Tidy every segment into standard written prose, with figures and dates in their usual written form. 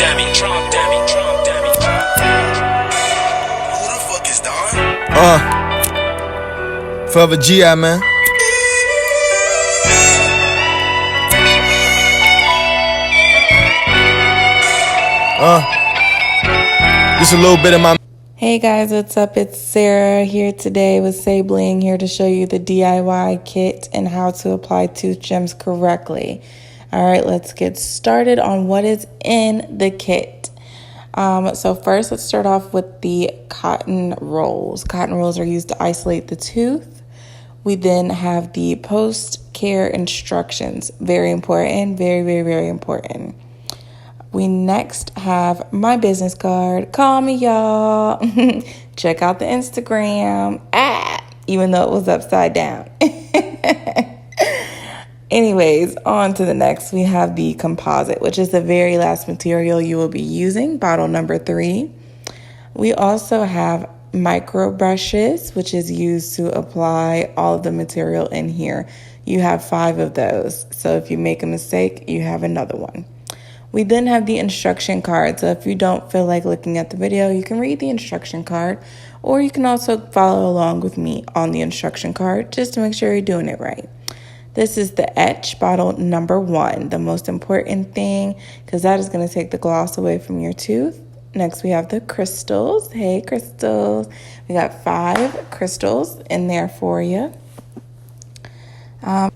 Who the fuck is Don? Forever GI, man. Just a little bit of my. Hey guys, what's up? It's Sarah here today with Say Bling, here to show you the DIY kit and how to apply tooth gems correctly. All right, let's get started on what is in the kit. So first, let's start off with the cotton rolls. Cotton rolls are used to isolate the tooth. We then have the post-care instructions. Very important, very important. We next have my business card. Call me, y'all. Check out the Instagram. Even though it was upside down. Anyways, on to the next. We have the composite, which is the very last material you will be using, bottle number 3. We also have micro brushes, which is used to apply all of the material in here. You have 5 of those. So if you make a mistake, you have another one. We then have the instruction card. So if you don't feel like looking at the video, you can read the instruction card, or you can also follow along with me on the instruction card just to make sure you're doing it right. This is the etch, bottle number 1, the most important thing, because that is going to take the gloss away from your tooth. Next, we have the crystals. Hey, crystals. We got 5 crystals in there for you. All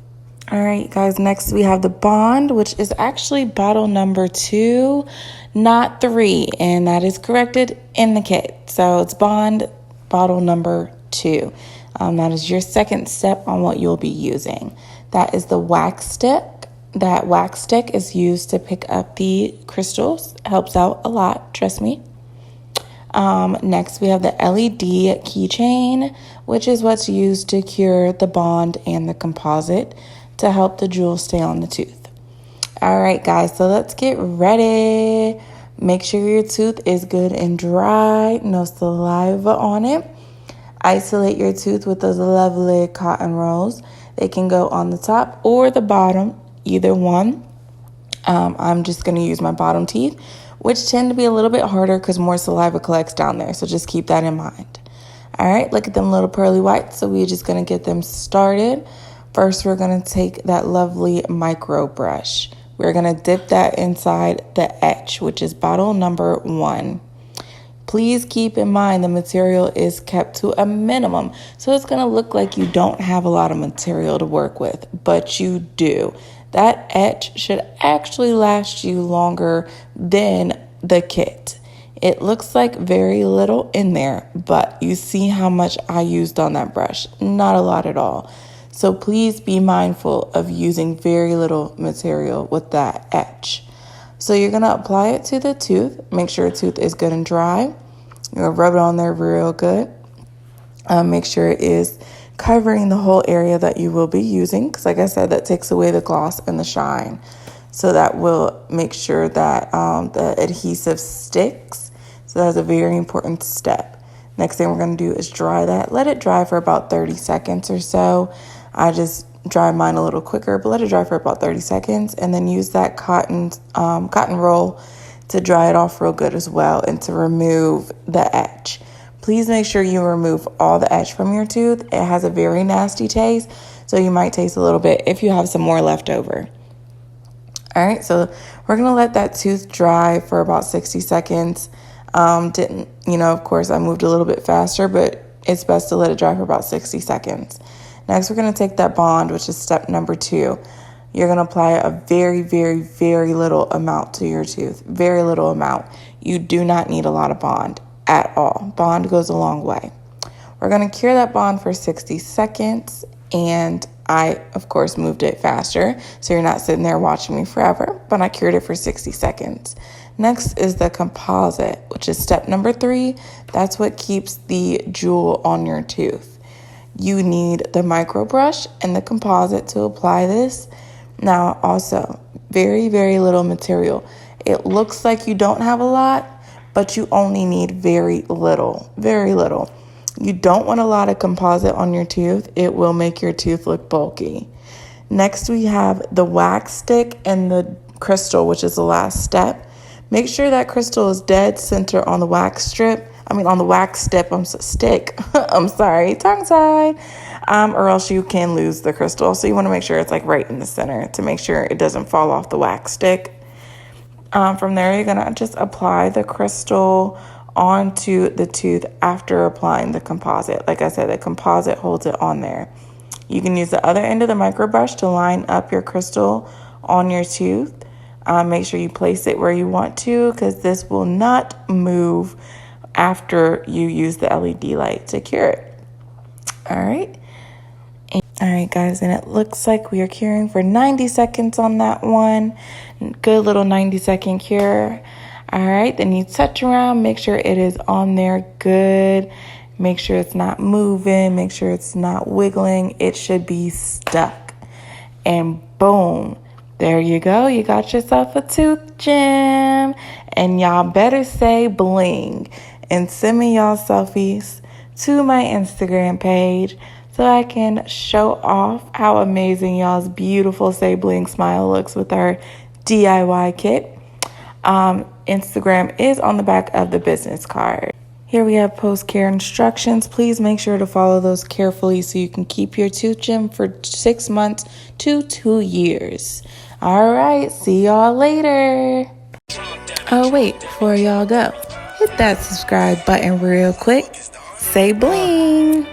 right, guys, next we have the bond, which is actually bottle number 2, not 3, and that is corrected in the kit. So it's bond, bottle number 2. That is your second step on what you'll be using. That is the wax stick. That wax stick is used to pick up the crystals. Helps out a lot, trust me. Next, we have the LED keychain, which is what's used to cure the bond and the composite to help the jewel stay on the tooth. All right, guys, so let's get ready. Make sure your tooth is good and dry, no saliva on it. Isolate your tooth with those lovely cotton rolls. They can go on the top or the bottom, either one. I'm just going to use my bottom teeth, which tend to be a little bit harder because more saliva collects down there. So just keep that in mind. All right, look at them little pearly whites. So we're just going to get them started. First, we're going to take that lovely micro brush. We're going to dip that inside the etch, which is bottle number 1. Please keep in mind the material is kept to a minimum. So it's going to look like you don't have a lot of material to work with, but you do. That etch should actually last you longer than the kit. It looks like very little in there, but you see how much I used on that brush. Not a lot at all. So please be mindful of using very little material with that etch. So you're going to apply it to the tooth. Make sure your tooth is good and dry. You're going to rub it on there real good. Make sure it is covering the whole area that you will be using, because like I said, that takes away the gloss and the shine. So that will make sure that the adhesive sticks. So that's a very important step. Next thing we're going to do is dry that. Let it dry for about 30 seconds or so. I just dry mine a little quicker, but let it dry for about 30 seconds, and then use that cotton roll to dry it off real good as well and to remove the etch. Please make sure you remove all the etch from your tooth. It has a very nasty taste, so you might taste a little bit if you have some more left over. All right, so we're going to let that tooth dry for about 60 seconds. Of course, I moved a little bit faster, but it's best to let it dry for about 60 seconds. Next, we're going to take that bond, which is step number 2. You're going to apply a very, very, very little amount to your tooth. Very little amount. You do not need a lot of bond at all. Bond goes a long way. We're going to cure that bond for 60 seconds. And I, of course, moved it faster, so you're not sitting there watching me forever. But I cured it for 60 seconds. Next is the composite, which is step number 3. That's what keeps the jewel on your tooth. You need the micro brush and the composite to apply this. Now, also, very, very little material. It looks like you don't have a lot, but you only need very little, very little. You don't want a lot of composite on your tooth. It will make your tooth look bulky. Next, we have the wax stick and the crystal, which is the last step. Make sure that crystal is dead center on the wax strip. On the wax stick. I'm sorry, tongue tied. Or else you can lose the crystal. So you want to make sure it's like right in the center to make sure it doesn't fall off the wax stick. From there, you're going to just apply the crystal onto the tooth after applying the composite. Like I said, the composite holds it on there. You can use the other end of the microbrush to line up your crystal on your tooth. Make sure you place it where you want to, because this will not move after you use the LED light to cure it. All right. All right, guys, and it looks like we are curing for 90 seconds on that one. Good little 90-second cure. All right, then you touch around, make sure it is on there good. Make sure it's not moving. Make sure it's not wiggling. It should be stuck. And boom, there you go. You got yourself a tooth gem. And y'all better say bling. And send me y'all selfies to my Instagram page so I can show off how amazing y'all's beautiful Say Bling smile looks with our DIY kit. Instagram is on the back of the business card. Here we have post-care instructions. Please make sure to follow those carefully so you can keep your tooth gem for 6 months to 2 years. All right, see y'all later. Oh, wait, before y'all go, hit that subscribe button real quick. Say bling.